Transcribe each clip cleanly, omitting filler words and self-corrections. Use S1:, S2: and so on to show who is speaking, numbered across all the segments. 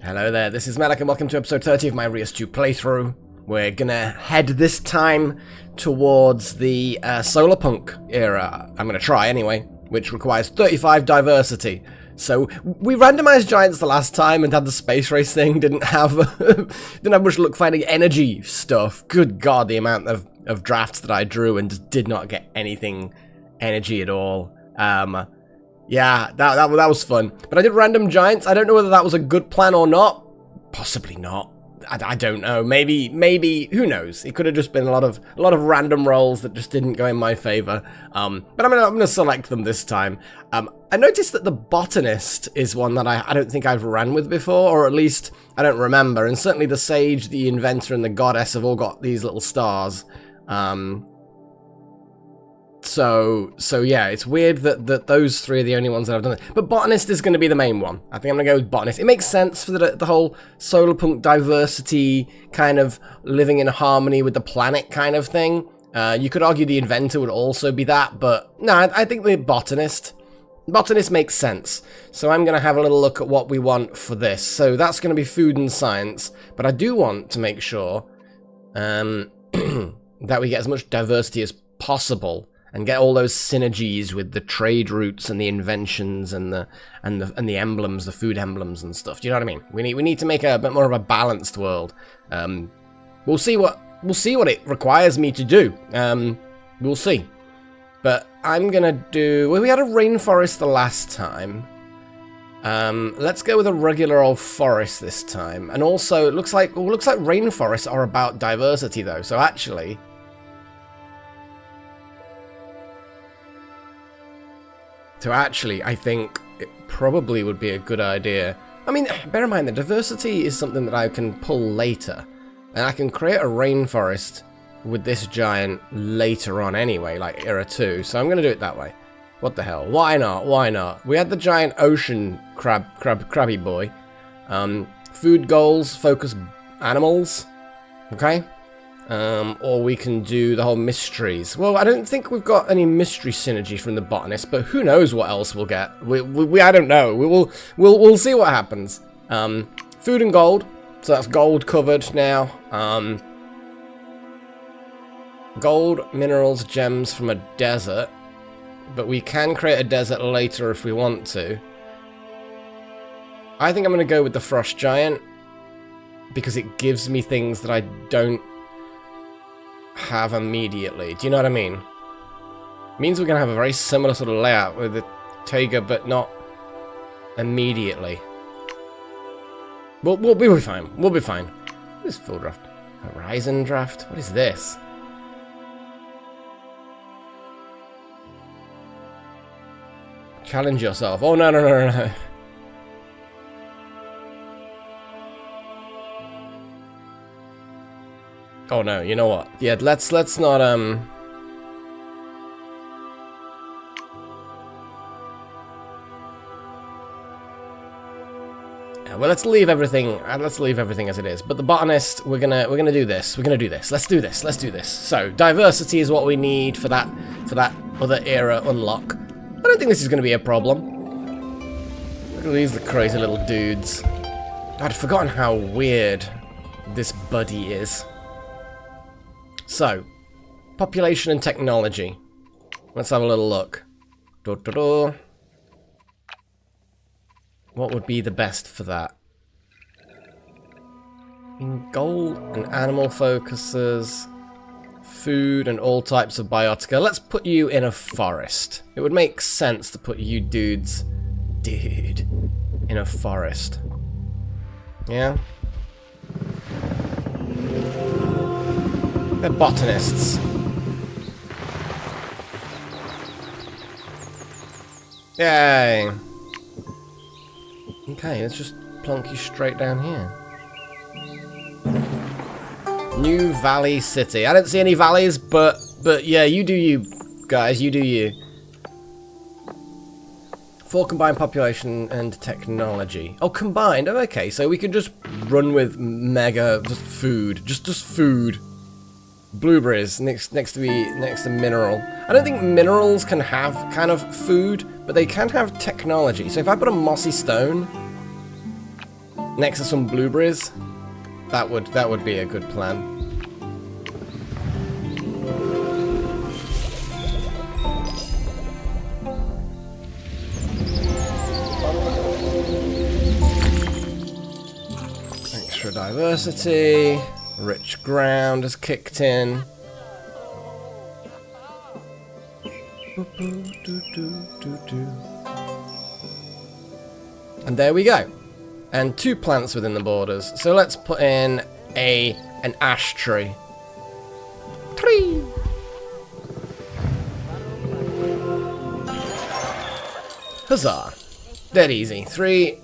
S1: Hello there, this is Malik and welcome to episode 30 of my Reus 2 playthrough. We're gonna head this time towards the solarpunk era. I'm gonna try anyway, which requires 35 diversity. So we randomized giants the last time and had the space race thing, didn't have much luck finding energy stuff. Good god, the amount of drafts that I drew and just did not get anything energy at all. Yeah, that was fun. But I did random giants. I don't know whether that was a good plan or not. Possibly not. I don't know. Maybe. Who knows? It could have just been a lot of random rolls that just didn't go in my favor. But I'm gonna select them this time. I noticed that the botanist is one that I don't think I've ran with before, or at least I don't remember. And certainly the sage, the inventor, and the goddess have all got these little stars. So yeah, it's weird that those three are the only ones that I've done it. But botanist is going to be the main one. I think I'm going to go with botanist. It makes sense for the whole solarpunk diversity, kind of living in harmony with the planet kind of thing. You could argue the inventor would also be that, but no, I think the botanist makes sense. So I'm going to have a little look at what we want for this. So that's going to be food and science, but I do want to make sure that we get as much diversity as possible. And get all those synergies with the trade routes and the inventions and the emblems, the food emblems and stuff. Do you know what I mean? We need to make a bit more of a balanced world. We'll see what it requires me to do. We'll see. But I'm gonna do. Well, we had a rainforest the last time. Let's go with a regular old forest this time. And also, it looks like rainforests are about diversity though. So actually. I think it probably would be a good idea. I mean, bear in mind, the diversity is something that I can pull later. And I can create a rainforest with this giant later on anyway, like Era 2. So I'm going to do it that way. What the hell? Why not? Why not? We had the giant ocean crabby boy. Food goals, focus animals. Okay? Or we can do the whole mysteries. Well, I don't think we've got any mystery synergy from the botanist, but who knows what else we'll get. I don't know. We'll see what happens. Food and gold. So that's gold covered now. Gold, minerals, gems from a desert. But we can create a desert later if we want to. I think I'm going to go with the frost giant because it gives me things that I don't have immediately. Do you know what I mean? It means we're gonna have a very similar sort of layout with the Taiga, but not immediately. We'll be fine. We'll be fine. What is full draft? Horizon draft? What is this? Challenge yourself. Oh no. Oh no, you know what? Yeah, let's not yeah, well, let's leave everything as it is. But the botanist, we're gonna do this. We're gonna do this. Let's do this. So, diversity is what we need for that other era unlock. I don't think this is gonna be a problem. Look at these crazy little dudes. I'd forgotten how weird this buddy is. So, population and technology. Let's have a little look. What would be the best for that? In gold and animal focuses, food and all types of biotica. Let's put you in a forest. It would make sense to put you dude, in a forest. Yeah? They're botanists. Yay! Okay, let's just plonk you straight down here. New Valley City. I don't see any valleys, but yeah, you do you, guys. You do you. 4 combined population and technology. Oh, combined. Oh, okay, so we could just run with mega just food, just food. Blueberries next to mineral. I don't think minerals can have kind of food, but they can have technology. So if I put a mossy stone, next to some blueberries. That would be a good plan. Extra diversity. Rich ground has kicked in. And there we go. And 2 plants within the borders. So let's put in an ash tree. Tree. Huzzah! Dead easy. 3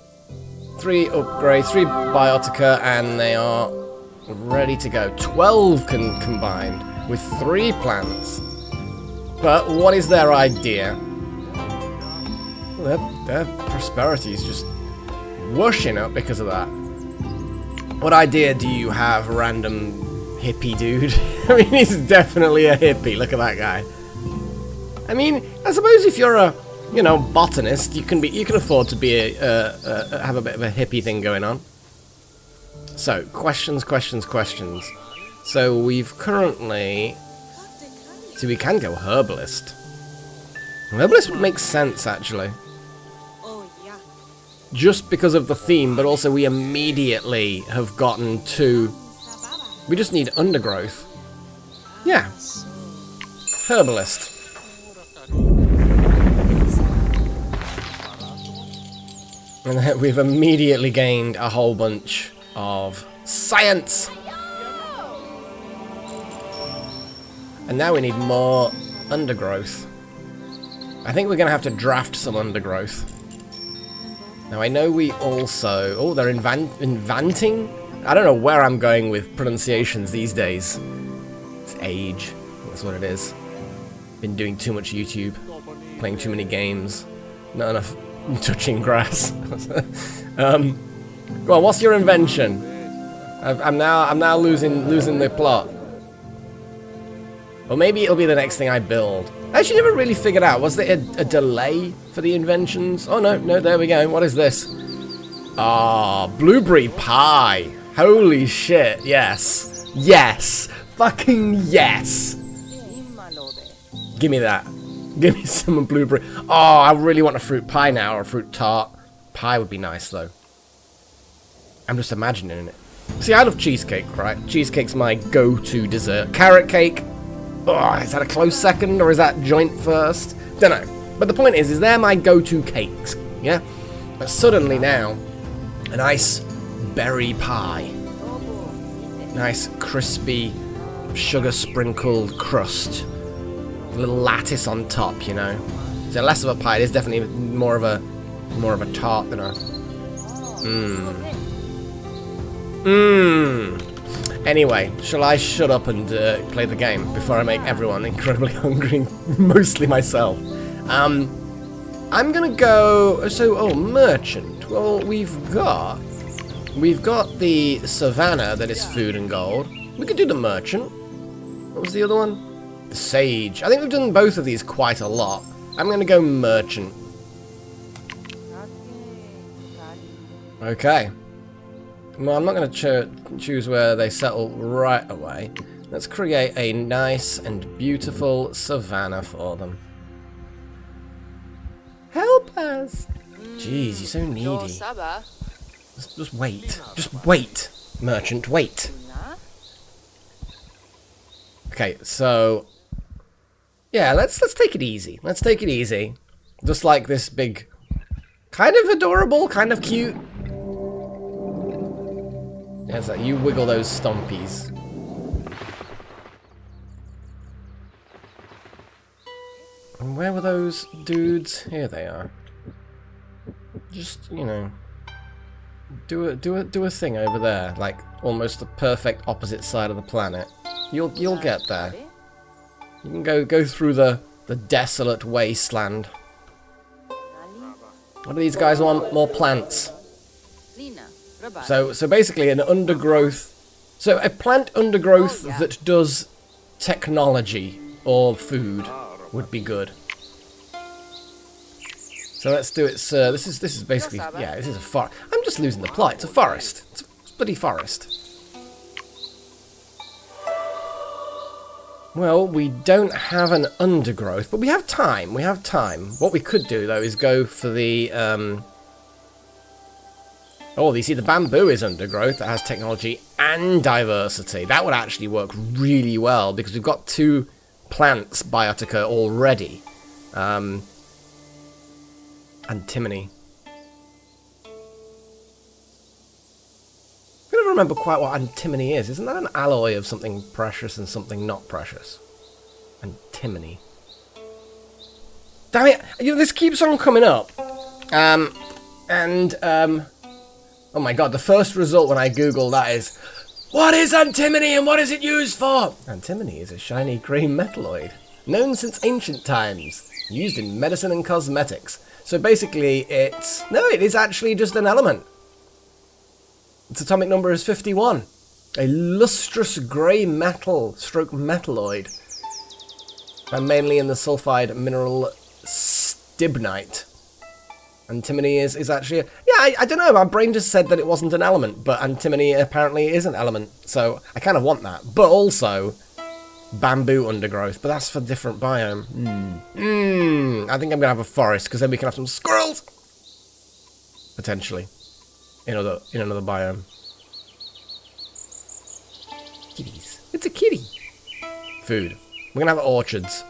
S1: upgrades, 3 biotica, and they are ready to go. 12 combined with 3 plants. But what is their idea? Their prosperity is just whooshing up because of that. What idea do you have, random hippie dude? I mean, he's definitely a hippie. Look at that guy. I mean, I suppose if you're a, you know, botanist, you can afford to be have a bit of a hippie thing going on. So, questions. So we've currently, so we can go herbalist. Herbalist would make sense actually. Just because of the theme, but also we immediately have gotten to... We just need undergrowth. Yeah. Herbalist. And then we've immediately gained a whole bunch of science! And now we need more undergrowth. I think we're going to have to draft some undergrowth. Now I know we also... Oh, they're inventing? I don't know where I'm going with pronunciations these days. It's age. That's what it is. Been doing too much YouTube. Playing too many games. Not enough touching grass. Go on, what's your invention? I'm now losing the plot. Or maybe it'll be the next thing I build. I actually never really figured out. Was there a delay for the inventions? Oh, no, there we go. What is this? Ah, blueberry pie. Holy shit, yes. Yes. Fucking yes. Give me that. Give me some blueberry. Oh, I really want a fruit pie now, or a fruit tart. Pie would be nice, though. I'm just imagining it. See, I love cheesecake, right? Cheesecake's my go-to dessert. Carrot cake. Oh, is that a close second, or is that joint first? Don't know. But the point is they're my go-to cakes, yeah? But suddenly now, a nice berry pie. Nice, crispy, sugar-sprinkled crust. A little lattice on top, you know? So less of a pie. It is definitely more of a tart than a... Anyway, shall I shut up and play the game before I make everyone incredibly hungry, mostly myself? I'm gonna go. So, merchant. Well, we've got the savannah that is food and gold. We could do the merchant. What was the other one? The sage. I think we've done both of these quite a lot. I'm gonna go merchant. Okay. Well, I'm not going to choose where they settle right away. Let's create a nice and beautiful savannah for them. Help us! Jeez, you're so needy. Just wait. Just wait, merchant, wait. Okay, so... Yeah, let's take it easy. Let's take it easy. Just like this big... Kind of adorable, kind of cute... Yes, you wiggle those stompies. And where were those dudes? Here they are. Just, you know, do a thing over there, like almost the perfect opposite side of the planet. You'll get there. You can go through the desolate wasteland. What do these guys want? More plants. So basically an undergrowth, so a plant undergrowth that does technology or food would be good. So let's do it, sir. This is basically, yeah, this is a forest. I'm just losing the plot. It's a forest. It's a bloody forest. Well, we don't have an undergrowth, but we have time. We have time. What we could do, though, is go for the... Oh, you see, the bamboo is undergrowth. That has technology and diversity. That would actually work really well, because we've got 2 plants, Biotica, already. Antimony. I don't remember quite what antimony is. Isn't that an alloy of something precious and something not precious? Antimony. Damn it! This keeps on coming up. Oh my god, the first result when I Google that is, what is antimony and what is it used for? Antimony is a shiny green metalloid, known since ancient times, used in medicine and cosmetics. So basically it's... No, it is actually just an element. Its atomic number is 51. A lustrous grey metal stroke metalloid. And mainly in the sulfide mineral stibnite. Antimony is actually... Yeah, I don't know, my brain just said that it wasn't an element, but antimony apparently is an element. So I kind of want that. But also... bamboo undergrowth, but that's for different biome. I think I'm gonna have a forest because then we can have some squirrels potentially in another biome. Kitties. It's a kitty. Food. We're gonna have orchards.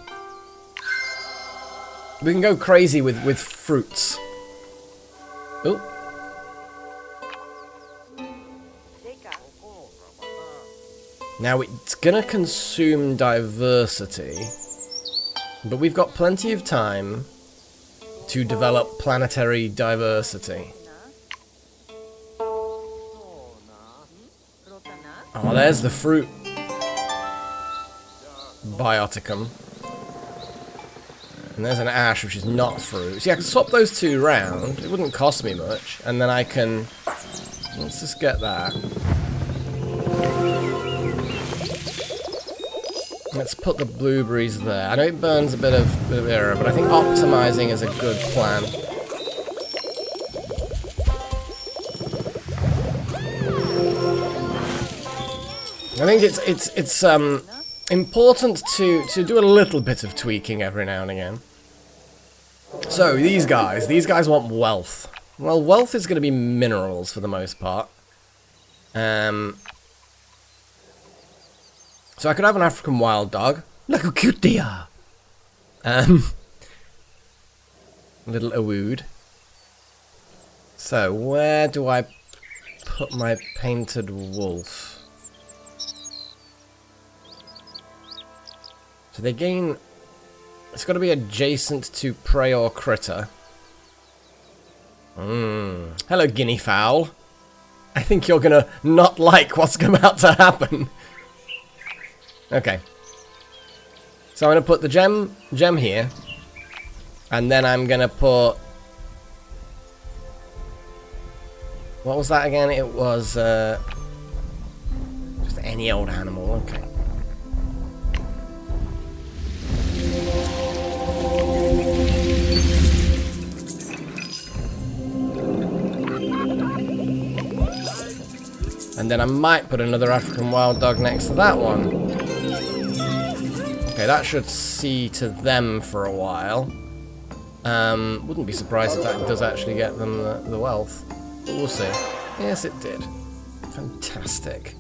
S1: We can go crazy with fruits. Oh. Now, it's going to consume diversity, but we've got plenty of time to develop planetary diversity. Oh, there's the fruit bioticum. And there's an ash, which is not fruit. So yeah, I can swap those 2 round. It wouldn't cost me much. And then I can... Let's just get that. Let's put the blueberries there. I know it burns a bit of error, but I think optimizing is a good plan. I think it's important to do a little bit of tweaking every now and again. So these guys want wealth. Well, wealth is going to be minerals for the most part. So I could have an African wild dog. Look how cute they are. Little awood. So where do I put my painted wolf? So they gain... It's got to be adjacent to prey or critter. Hello, guinea fowl. I think you're going to not like what's about to happen. Okay. So I'm going to put the gem here. And then I'm going to put... What was that again? It was just any old animal. Okay. And then I might put another African wild dog next to that one. Okay, that should see to them for a while. Wouldn't be surprised if that does actually get them the wealth. But we'll see. Yes, it did. Fantastic.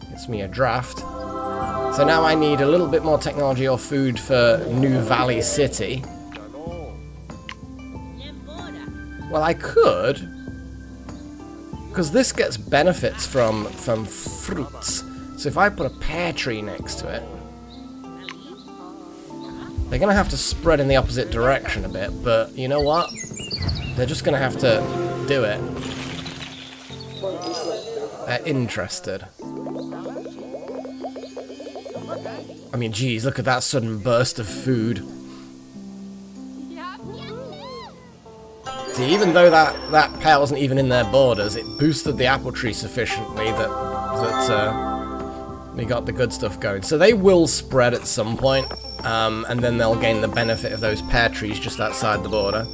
S1: Gets me a draft. So now I need a little bit more technology or food for New Valley City. Well, I could... Because this gets benefits from fruits. So if I put a pear tree next to it... They're going to have to spread in the opposite direction a bit, but you know what? They're just going to have to do it. They're interested. I mean, geez, look at that sudden burst of food. See, even though that pear wasn't even in their borders, it boosted the apple tree sufficiently that we got the good stuff going. So they will spread at some point, and then they'll gain the benefit of those pear trees just outside the border.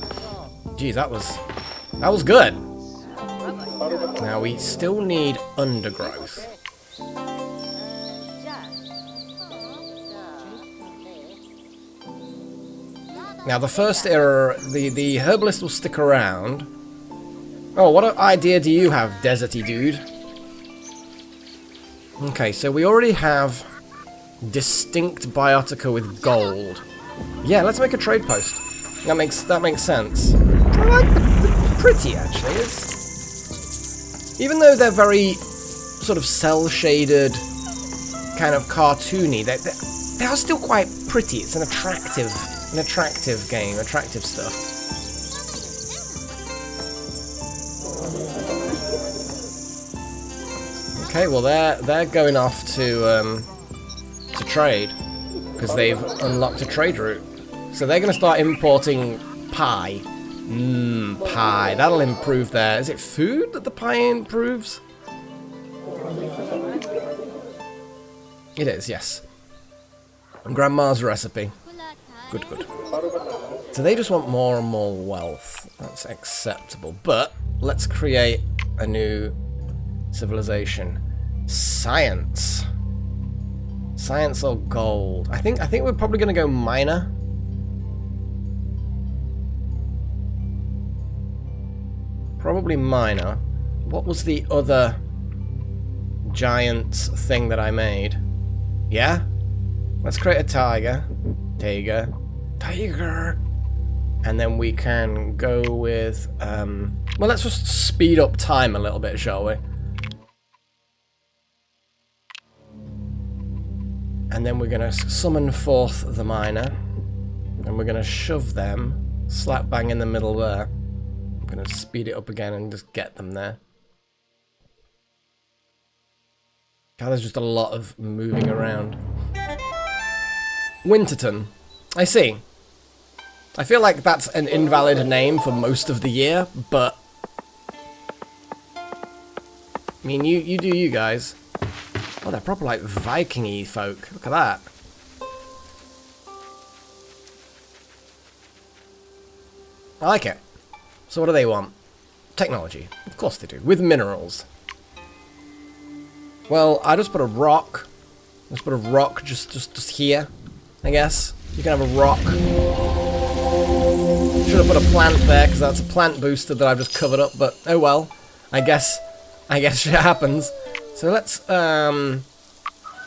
S1: Geez, that was good. Now we still need undergrowth. Now the first error, the herbalist will stick around. Oh, what idea do you have, deserty dude? Okay, so we already have distinct biotica with gold. Yeah, let's make a trade post. That makes sense. I like the pretty actually. Even though they're very sort of cel-shaded, kind of cartoony, they are still quite pretty. It's an attractive game, attractive stuff. Okay, well they're going off to trade because they've unlocked a trade route. So they're going to start importing pie. Pie. That'll improve their... Is it food that the pie improves? It is, yes. Grandma's recipe. Good, good. So they just want more and more wealth. That's acceptable. But let's create a new civilization. Science. Science or gold? I think we're probably going to go miner. Probably miner. What was the other giant thing that I made? Yeah? Let's create a tiger. Tiger. And then we can go with... well, let's just speed up time a little bit, shall we? And then we're going to summon forth the miner. And we're going to shove them slap bang in the middle there. I'm going to speed it up again and just get them there. God, there's just a lot of moving around. Winterton. I see. I feel like that's an invalid name for most of the year, but... I mean, you do you guys. Oh, they're proper like Viking-y folk. Look at that. I like it. So what do they want? Technology. Of course they do. With minerals. Well, I just put a rock. Let's put a rock just here, I guess. You can have a rock. Should have put a plant there, because that's a plant booster that I've just covered up, but oh well. I guess shit happens. So let's, I'm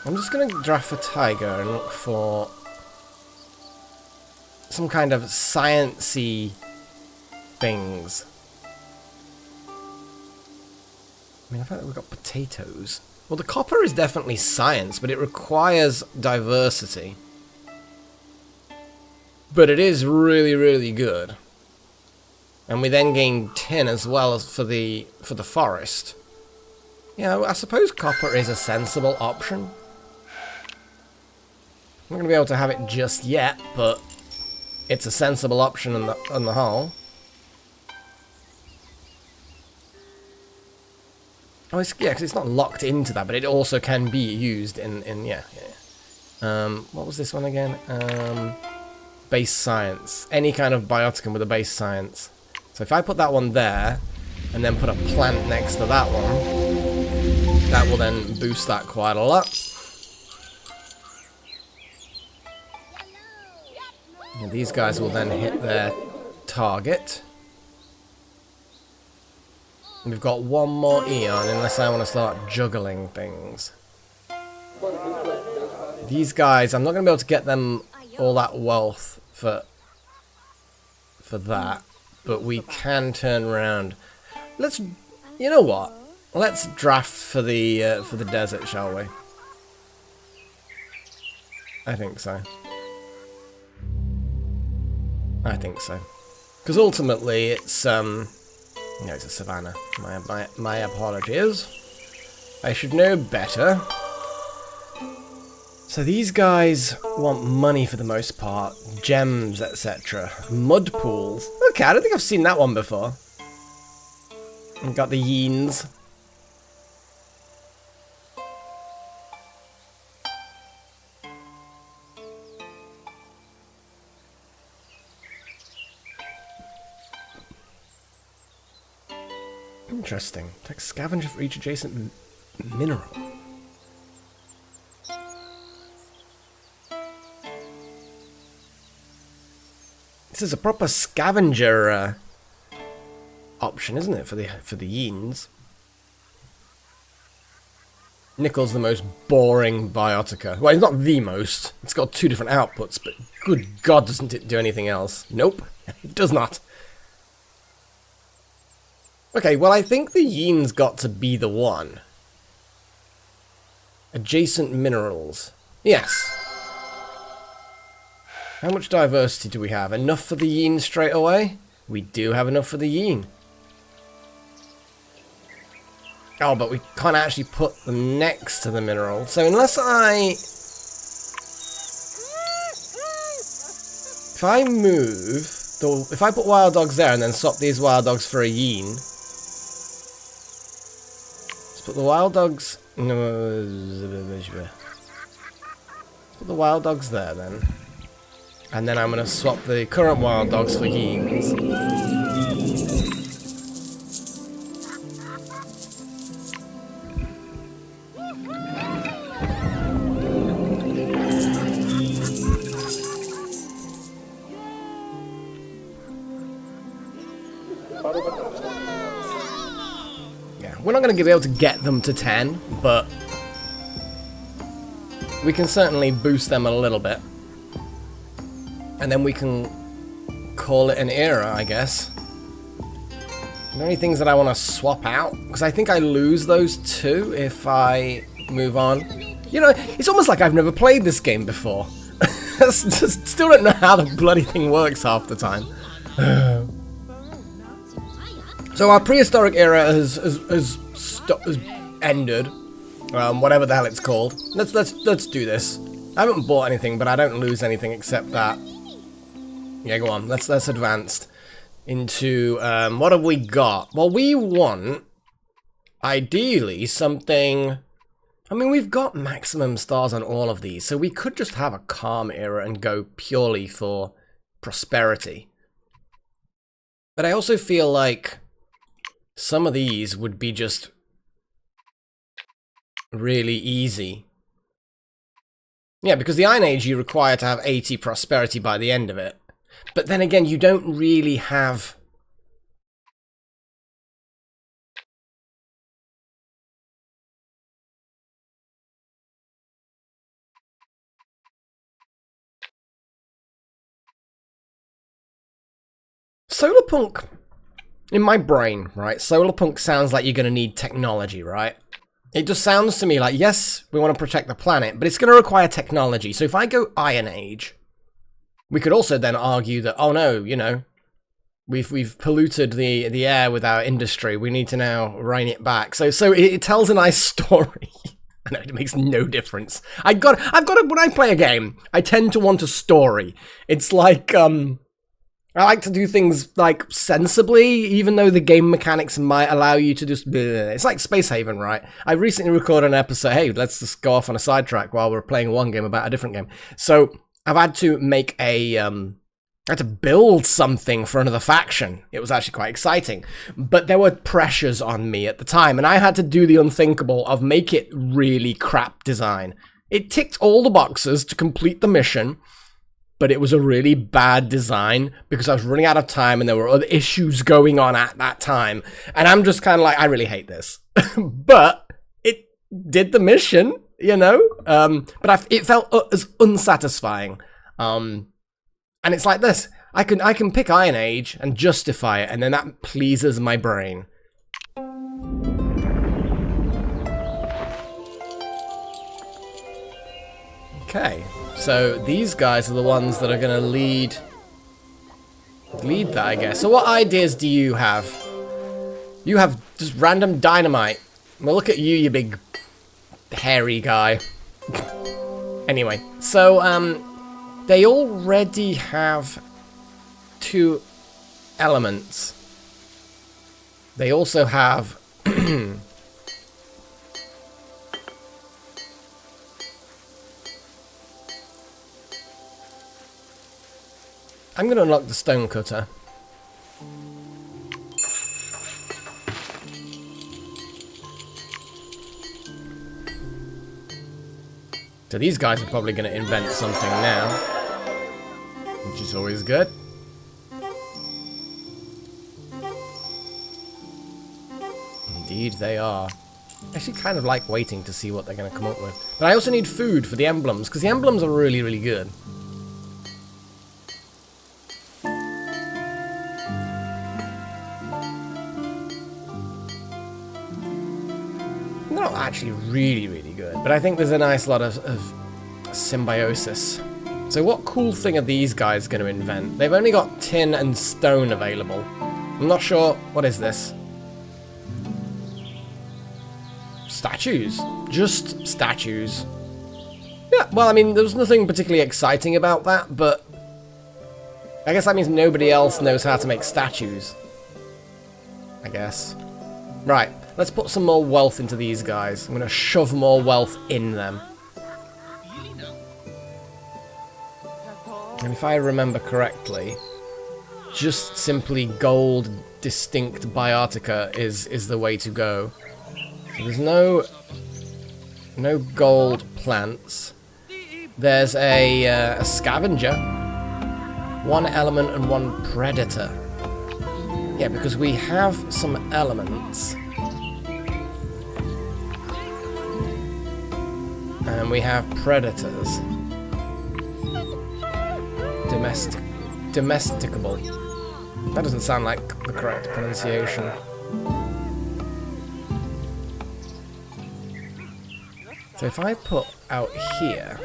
S1: just going to draft a tiger and look for some kind of science-y things. I mean, I feel like we've got potatoes. Well, the copper is definitely science, but it requires diversity. But it is really, really good. And we then gain tin as well as for the forest. Yeah, I suppose copper is a sensible option. I'm not going to be able to have it just yet, but it's a sensible option on the whole. Oh, yeah, because it's not locked into that, but it also can be used in yeah. What was this one again? Base science. Any kind of bioticum with a base science. So if I put that one there, and then put a plant next to that one, that will then boost that quite a lot. And these guys will then hit their target. And we've got one more eon, unless I want to start juggling things. These guys, I'm not going to be able to get them all that wealth for that, but we can turn around. Let's, you know what? Let's draft for the desert, shall we? I think so. I think so. Because ultimately, it's no, it's a savannah. My apologies. I should know better. So these guys want money for the most part, gems, etc. Mud pools. Okay, I don't think I've seen that one before. We've got the yeens. Interesting. Take scavenger for each adjacent mineral. This is a proper scavenger option, isn't it, for the yeens? Nickel's the most boring biotica. Well, it's not the most. It's got 2 different outputs, but good God, doesn't it do anything else? Nope, it does not. Okay, well, I think the yeen's got to be the one. Adjacent minerals. Yes. How much diversity do we have? Enough for the yeen straight away? We do have enough for the yeen. Oh, but we can't actually put them next to the mineral. So unless if I move, if I put wild dogs there and then swap these wild dogs for a yeen. Let's put the wild dogs. No, let's put the wild dogs there then. And then I'm going to swap the current wild dogs for yeens. Yeah, we're not going to be able to get them to 10, but we can certainly boost them a little bit. And then we can call it an era, I guess. Are there any things that I want to swap out? Because I think I lose those 2 if I move on. You know, it's almost like I've never played this game before. Just still don't know how the bloody thing works half the time. So our prehistoric era has ended. Whatever the hell it's called. Let's do this. I haven't bought anything, but I don't lose anything except that. Yeah, go on. Let's advance into what have we got? Well, we want ideally something. I mean, we've got maximum stars on all of these, so we could just have a calm era and go purely for prosperity. But I also feel like some of these would be just really easy. Yeah, because the Iron Age you require to have 80 prosperity by the end of it. But then again, you don't really have... Solarpunk, in my brain, right? Solarpunk sounds like you're going to need technology, right? It just sounds to me like, yes, we want to protect the planet, but it's going to require technology. So if I go Iron Age, we could also then argue that, oh no, you know, we've polluted the air with our industry. We need to now rein it back. So it tells a nice story. I know it makes no difference. I've got to, when I play a game, I tend to want a story. It's like, I like to do things, like, sensibly, even though the game mechanics might allow you to just... It's like Space Haven, right? I recently recorded an episode, hey, let's just go off on a sidetrack while we're playing one game about a different game. So, I've had to make a... I had to build something for another faction. It was actually quite exciting. But there were pressures on me at the time, and I had to do the unthinkable of make it really crap design. It ticked all the boxes to complete the mission, but it was a really bad design because I was running out of time and there were other issues going on at that time. And I'm just kind of like, I really hate this. But it did the mission, you know? But it felt as unsatisfying. And it's like this. I can pick Iron Age and justify it, and then that pleases my brain. Okay. So these guys are the ones that are going to lead that, I guess. So what ideas do you have? You have just random dynamite. Well, look at you, you big hairy guy. Anyway, so they already have 2 elements. They also have I'm going to unlock the stone cutter. So these guys are probably going to invent something now, which is always good. Indeed they are. I actually kind of like waiting to see what they're going to come up with. But I also need food for the emblems, because the emblems are really, really good. They're not actually really, really good, but I think there's a nice lot of symbiosis. So what cool thing are these guys going to invent? They've only got tin and stone available. I'm not sure. What is this? Statues. Just statues. Yeah, well, I mean, there was nothing particularly exciting about that, but I guess that means nobody else knows how to make statues. I guess. Right, let's put some more wealth into these guys. I'm going to shove more wealth in them. And if I remember correctly, just simply gold distinct biotica is the way to go. So there's no gold plants. There's a scavenger, one element and one predator. Yeah, because we have some elements. And we have predators. Domesticable. That doesn't sound like the correct pronunciation. So if I put out here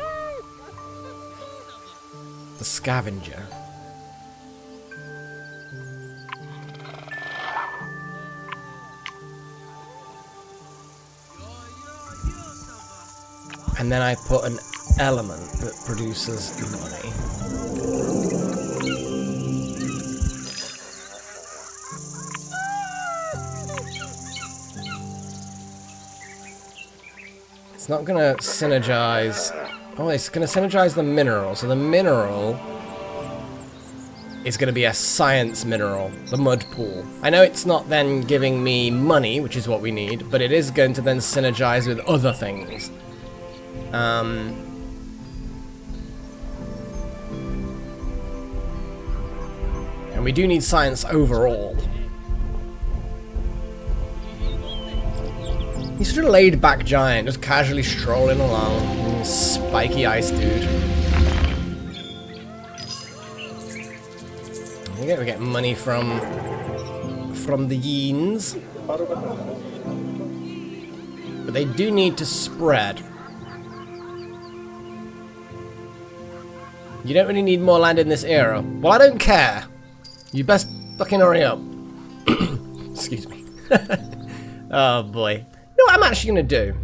S1: the scavenger, and then I put an element that produces money. It's not going to synergize. Oh, it's going to synergize the mineral. So the mineral is going to be a science mineral, the mud pool. I know it's not then giving me money, which is what we need, but it is going to then synergize with other things. And we do need science overall. He's sort of laid-back giant, just casually strolling along. Spiky ice dude. We get money from the yeens. But they do need to spread. You don't really need more land in this era. Well, I don't care. You best fucking hurry up. Excuse me. Oh boy. You know what I'm actually gonna do?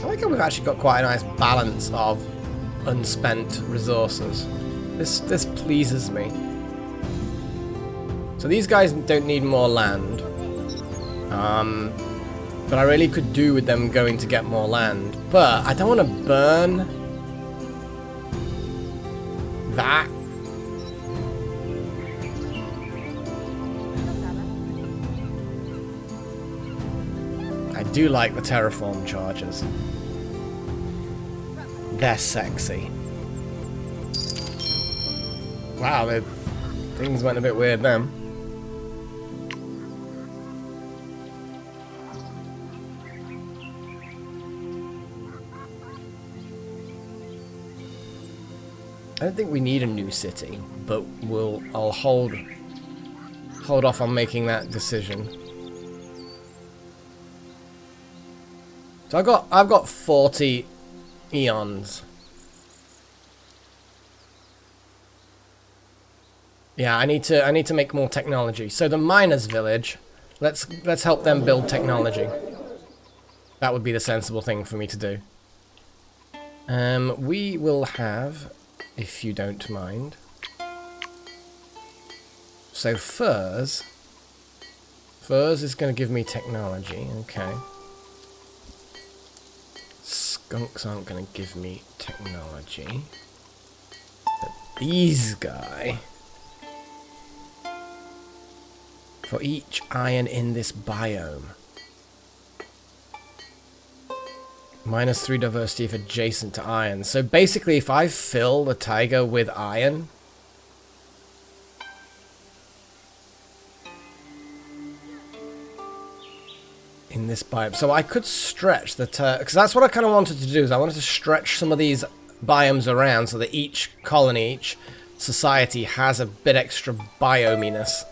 S1: I think we've actually got quite a nice balance of unspent resources. This pleases me. So these guys don't need more land. But I really could do with them going to get more land. But I don't want to burn that. I do like the terraform charges. They're sexy. Wow, things went a bit weird then. I don't think we need a new city, but I'll hold off on making that decision. So I've got 40 eons. Yeah, I need to make more technology. So the miners' village, let's help them build technology. That would be the sensible thing for me to do. We will have, if you don't mind. So furs is going to give me technology. Okay. Skunks aren't going to give me technology. But these guy. For each iron in this biome. -3 diversity if adjacent to iron. So basically, if I fill the taiga with iron... in this biome. So I could stretch the... because that's what I kind of wanted to do, is I wanted to stretch some of these biomes around so that each colony, each society has a bit extra biominess.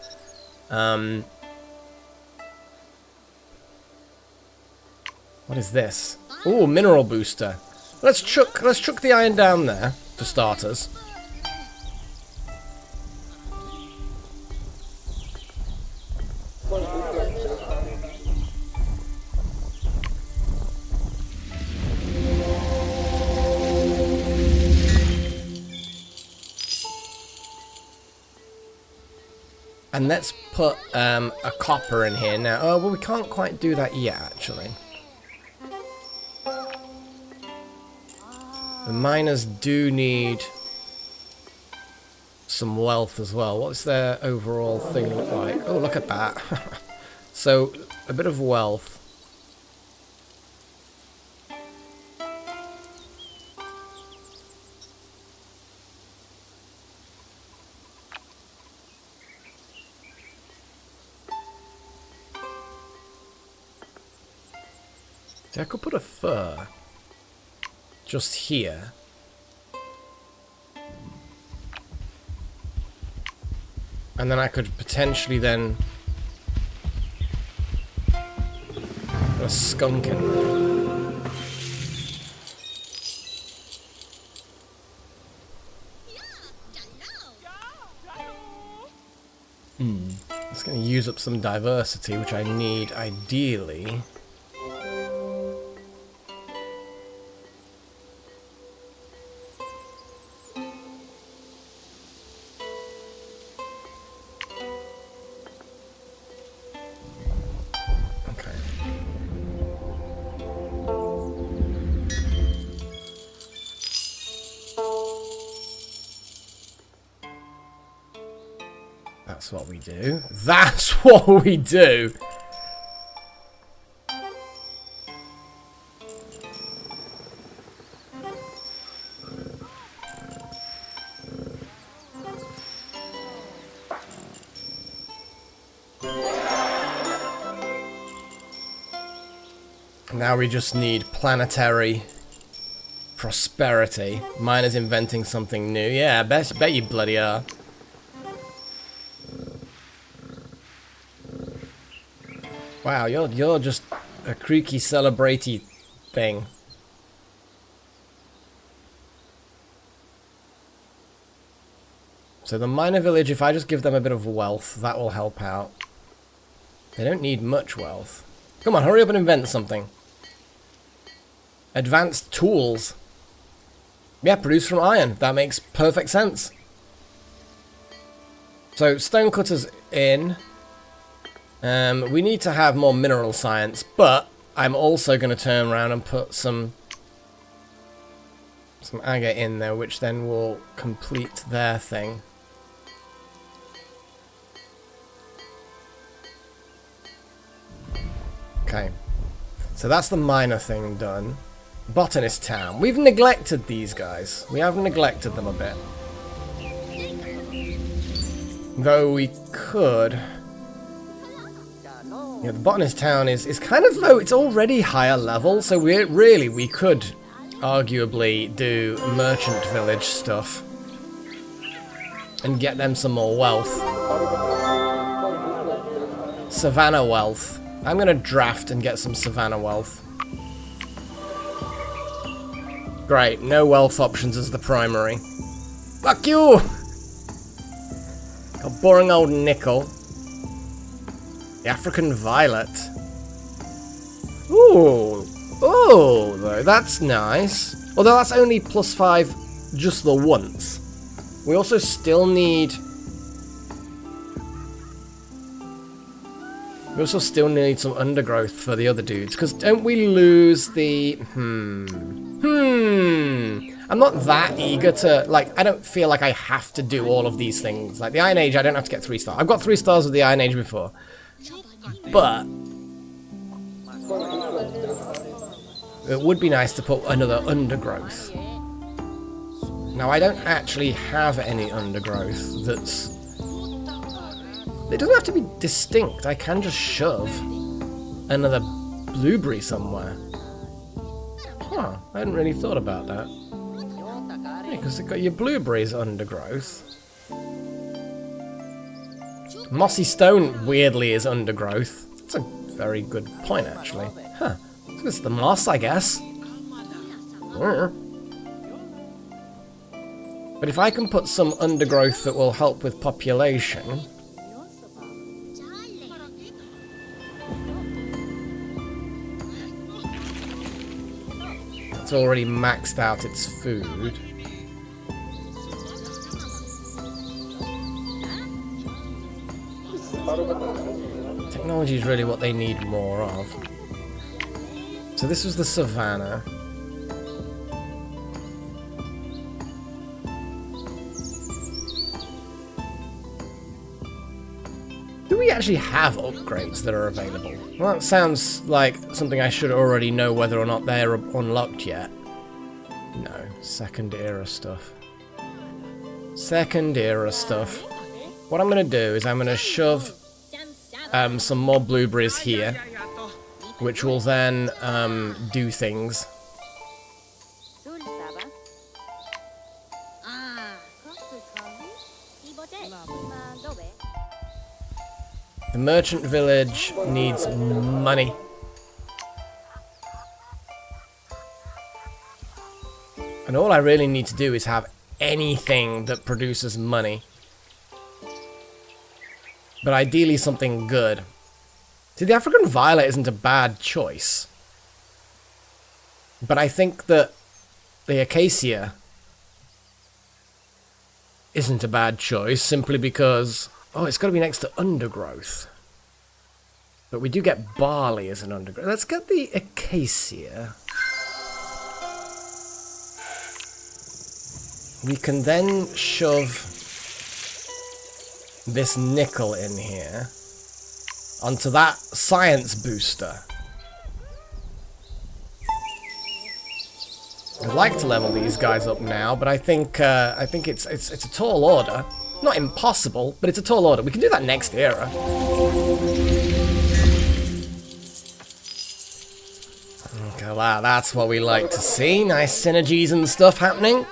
S1: What is this? Ooh, mineral booster. Let's chuck the iron down there, for starters. And let's put a copper in here now. Oh, well, we can't quite do that yet, actually. The miners do need some wealth as well. What's their overall thing look like? Oh, look at that. So, a bit of wealth. See, I could put a fur just here. And then I could potentially then put a skunk in there. It's going to use up some diversity, which I need ideally. That's what we do. That's what we do! Now we just need planetary prosperity. Miners inventing something new. Yeah, bet you bloody are. Wow, you're just a creaky celebratey thing. So the miner village, if I just give them a bit of wealth, that will help out. They don't need much wealth. Come on, hurry up and invent something. Advanced tools. Yeah, produced from iron. That makes perfect sense. So, stonecutters in. We need to have more mineral science, but I'm also going to turn around and put some agate in there, which then will complete their thing. Okay, so that's the miner thing done. Botanist town. We've neglected these guys. We have neglected them a bit. Though we could... Yeah, the botanist town is kind of low. It's already higher level, so we could arguably do merchant village stuff and get them some more wealth. Savannah wealth. I'm gonna draft and get some savannah wealth. Great, no wealth options as the primary. Fuck you! A boring old nickel. The African violet. Ooh. Oh, though, that's nice. Although that's only +5 just the once. We also still need... We also still need some undergrowth for the other dudes. Because don't we lose the... I'm not that eager to, like, I don't feel like I have to do all of these things. Like, the Iron Age, I don't have to get 3 stars. I've got 3 stars with the Iron Age before. But it would be nice to put another undergrowth. Now, I don't actually have any undergrowth that's... It doesn't have to be distinct. I can just shove another blueberry somewhere. Huh, I hadn't really thought about that. Yeah, because they've got your blueberries undergrowth. Mossy stone, weirdly, is undergrowth. That's a very good point, actually. Huh. It's the moss, I guess. But if I can put some undergrowth that will help with population... It's already maxed out its food. Technology is really what they need more of. So this was the savannah. Do we actually have upgrades that are available? Well, that sounds like something I should already know whether or not they're unlocked yet. No, second era stuff. Second era stuff. What I'm going to do is I'm going to shove some more blueberries here, which will then do things. The merchant village needs money. And all I really need to do is have anything that produces money. But ideally something good. See, the African violet isn't a bad choice. But I think that the acacia isn't a bad choice simply because... Oh, it's got to be next to undergrowth. But we do get barley as an undergrowth. Let's get the acacia. We can then shove this nickel in here onto that science booster. I'd like to level these guys up now, but I think it's a tall order. Not impossible, but it's a tall order. We can do that next era. Okay, wow, that's what we like to see. Nice synergies and stuff happening.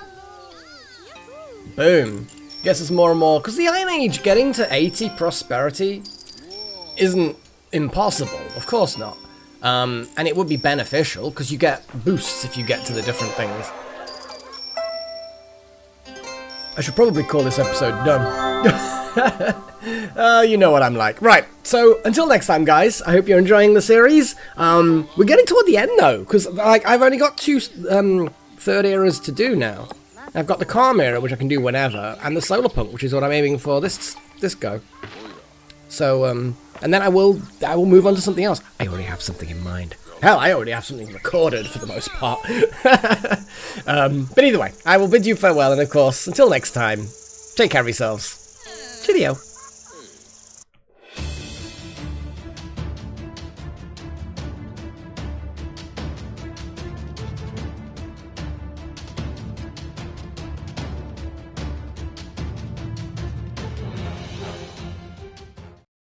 S1: Boom. Guess it's more and more... Because the Iron Age, getting to 80 prosperity isn't impossible. Of course not. And it would be beneficial, because you get boosts if you get to the different things. I should probably call this episode done. You know what I'm like. Right, so until next time, guys, I hope you're enjoying the series. We're getting toward the end, though, because like, I've only got 2 third eras to do now. I've got the Calm era, which I can do whenever, and the Solar Punk, which is what I'm aiming for this go. So, and then I will move on to something else. I already have something in mind. Hell, I already have something recorded for the most part. But either way, I will bid you farewell, and of course, until next time, take care of yourselves. Cheerio.